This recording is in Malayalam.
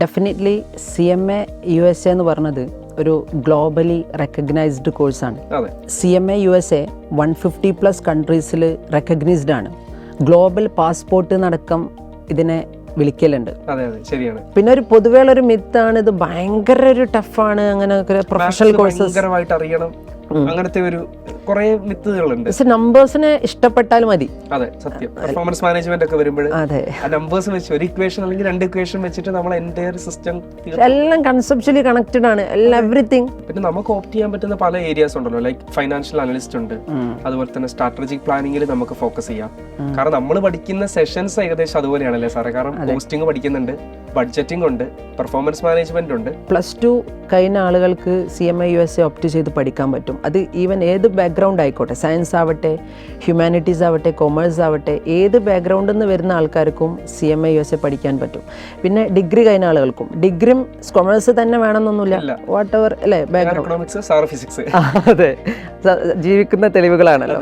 ഡെഫിനറ്റ്ലി CMA USA എന്ന് പറഞ്ഞത് ഒരു ഗ്ലോബലി റെക്കഗ്നൈസ്ഡ് കോഴ്സാണ്. CMA USA 150+ കൺട്രീസിൽ റെക്കഗ്നൈസ്ഡ് ആണ്. ഗ്ലോബൽ പാസ്പോർട്ട് നടക്കം ഇതിനെ വിളിക്കലുണ്ട്. ശരിയാണ്. പിന്നെ ഒരു പൊതുവേ ഒരു മിത്താണ് ഇത് ഭയങ്കര ഒരു ടഫാണ്, അങ്ങനെ പ്രൊഫഷണൽ കോഴ്സസ് അറിയണം, അങ്ങനത്തെ ഒരു കുറെ മിത്തുകളുണ്ട്. നമ്പേഴ്സിനെ ഇഷ്ടപ്പെട്ടാൽ മതി. അതെ, സത്യം. പെർഫോമൻസ് മാനേജ്മെന്റ് ഒക്കെ വരുമ്പോൾ അതെ, നമ്പേഴ്സ് വെച്ച് ഒരു ഇക്വേഷൻ അല്ലെങ്കിൽ 2 ഇക്വേഷൻ വെച്ചിട്ട് നമ്മൾ എൻറ്റയർ സിസ്റ്റം എല്ലാം കൺസെപ്ച്വലി കണക്റ്റഡ് ആണ്, എവറിത്തിങ്. പിന്നെ നമുക്ക് ഓപ്റ്റ് ചെയ്യാൻ പറ്റുന്ന പല ഏരിയാസ് ഉണ്ടല്ലോ, ലൈക്ക് ഫൈനാൻഷ്യൽ അനലിസ്റ്റ് ഉണ്ട്, അതുപോലെ തന്നെ സ്ട്രാറ്റജിക് പ്ലാനിങ്ങിൽ നമുക്ക് ഫോക്കസ് ചെയ്യാം. കാരണം നമ്മൾ പഠിക്കുന്ന സെഷൻസ് ഏകദേശം അതുപോലെയാണല്ലേ സാറേ? കാരണം കോസ്റ്റിംഗ് പഠിക്കുന്നുണ്ട്, ബഡ്ജറ്റിംഗ് ഉണ്ട്, പെർഫോമൻസ് മാനേജ്മെന്റ് ഉണ്ട്. +2 കഴിഞ്ഞ ആളുകൾക്ക് CMA USA ഓപ്റ്റ് ചെയ്ത് പഠിക്കാൻ പറ്റും. അത് ഈവൻ ഏത് ബാക്ക്ഗ്രൗണ്ട് ആയിക്കോട്ടെ, സയൻസ് ആവട്ടെ, ഹ്യൂമാനിറ്റീസ് ആവട്ടെ, കൊമേഴ്സ് ആവട്ടെ, ഏത് ബാക്ക്ഗ്രൗണ്ടിൽ നിന്ന് വരുന്ന ആൾക്കാർക്കും CMA USA പഠിക്കാൻ പറ്റും. പിന്നെ ഡിഗ്രി കഴിഞ്ഞ ആളുകൾക്കും, ഡിഗ്രിയും കൊമേഴ്സ് തന്നെ വേണമെന്നൊന്നുമില്ല, വാട്ട് എവർ അല്ലേ ബാക്ക്ഗ്രൗണ്ട്. എക്കണോമിക്സ്, സാർ ഫിസിക്സ്, അതെ, ജീവിക്കുന്ന തെളിവുകളാണല്ലോ.